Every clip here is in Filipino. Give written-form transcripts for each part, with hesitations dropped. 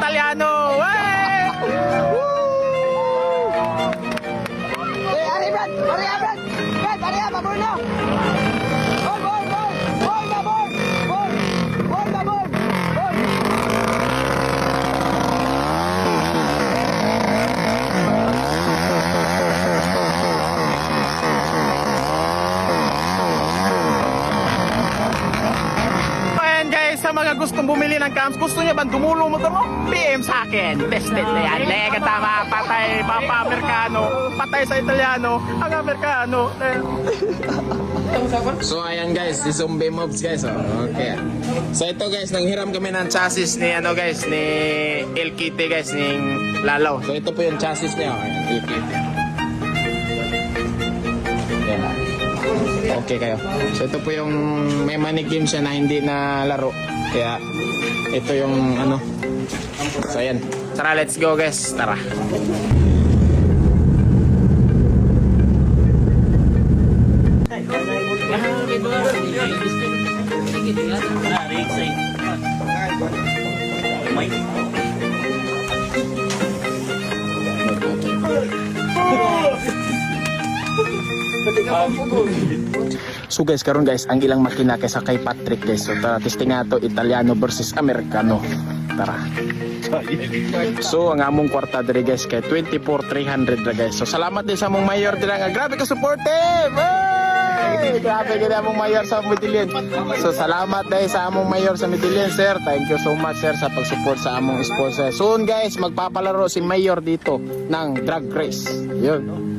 Italiano. Hey! Ari, Brad! Ari, Brad! Brad, ari, babor na! Ball, ball, ball! Ball, babor! Ball! Ball, babor! Ball! Ayan guys, sa mga gustong bumili ng cams, gusto nyo bang dumulong motor mo? PM sa akin. Tested na yan. Lega tama, patay, Papa Amerikano. Patay sa Italiano, ang Amerikano. So ayan guys, si zombie mobs guys. Oh. Okay. So ito guys, nanghiram kami ng chassis ni ano guys, ni El Kitty guys, ni Lalaw. So ito po yung chassis niya, oh. Ayan, El Kitty. Ayan. Okay kayo. So ito po yung may money game siya na hindi na laro. Kaya ito yung ano. So ayan. Tara, let's go guys. Tara. So guys, karon guys, ang ilang makina kaysa kay Patrick guys. So tara, testing nga to, Italiano versus Amerikano. Tara. So ang among kwarta diri guys kay 24,300 na guys. So salamat din sa among mayor dira nga. Grabe ka supportive. Hey! Grabe gid among mayor sa Midillion. So salamat dahil sa among mayor sa Midillion, sir. Thank you so much sir sa pag-support sa among sponsor. Soon guys, magpapalaro si mayor dito ng drag race. Yun.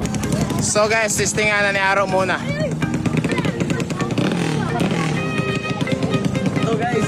So guys, testingan na ni Aro muna. So guys,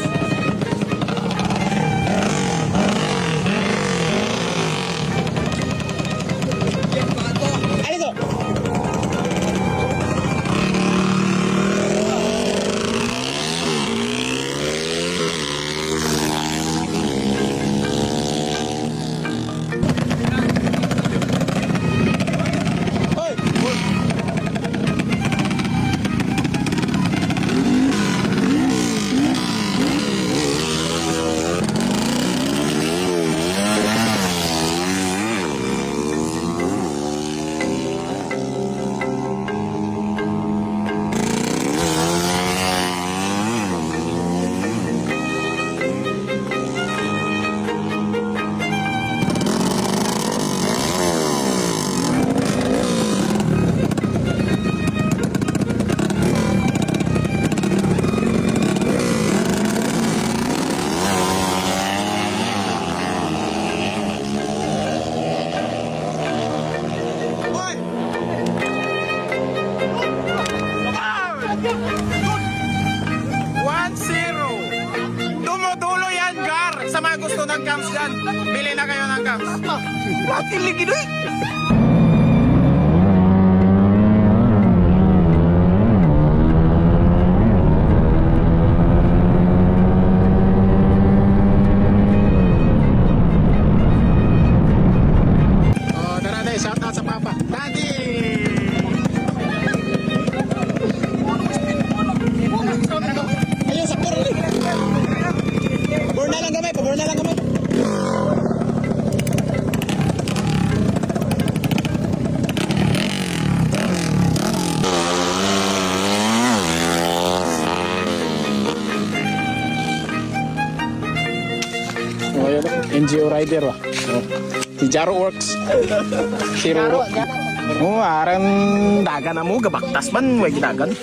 Dumudulo yan, Gar! Sa mga gusto ng cams dyan, bili na kayo ng cams. bakit lagi doy? Oh, tara na, shout out sa Papa. Daddy! Ayun, sa puro. Pabor na lang kami, pabor na lang kami. NGO rider lah. Si Jaro Works. Si Roro. Oh, aran dagan na mo gabaktas man way dagan.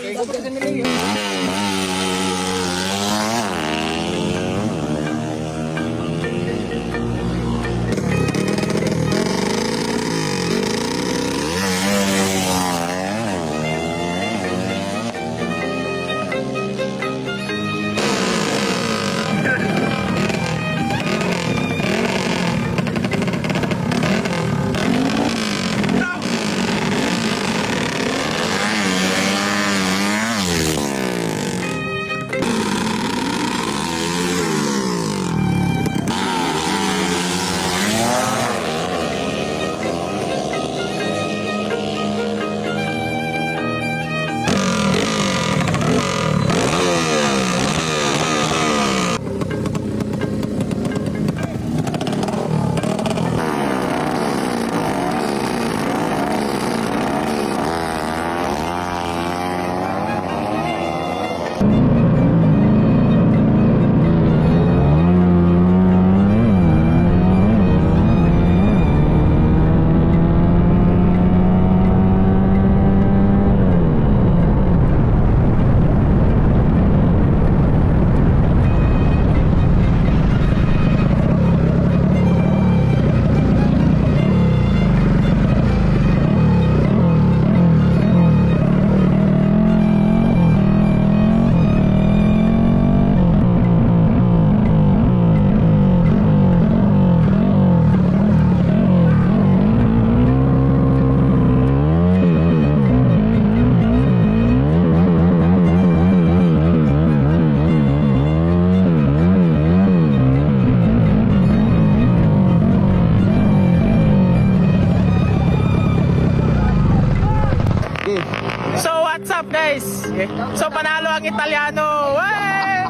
Okay. So panalo ang Italiano. Wey!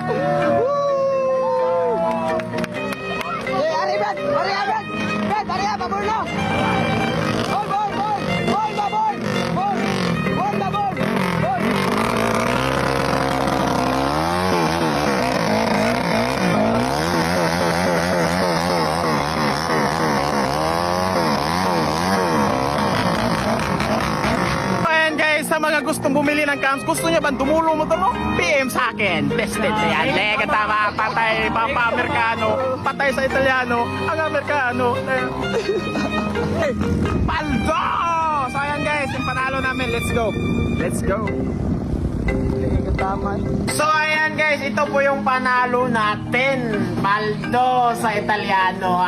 Hey, Ari, Brad! Ari, Brad! Brad, Ari, babor na! Ball, ball, ball! Ball, babor! Ball! Ball, babor! Ball! Ayan guys, sa mga gustong bumili ng cams, gusto niya bang tumulong mo no? PM sa akin. Blessed na yan. Lega tama, patay, papa Amerikano, patay sa Italiano, ang Amerikano. Paldo! So ayan guys, yung panalo namin, let's go. Let's go. Lega tama. So ayan guys, ito po yung panalo natin. Paldo sa Italiano.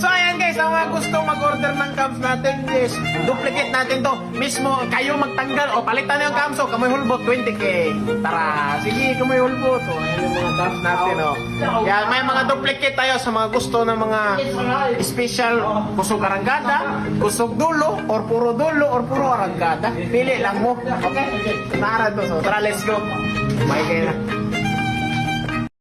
So ayan guys, ang mga gusto mag-order ng cams natin is duplicate natin to. Mismo kayo magtanggal o palitan yung cams o kamoy hulbot 20k. Tara, sige kamoy hulbot. So ayan yung mga cams natin o. Yan, may mga duplicate tayo sa mga gusto ng mga special kusog arangada, kusog dulo, or puro dulo, or puro arangada. Pili lang mo. Okay? Nara to. So tara, let's go. Bye kayo na.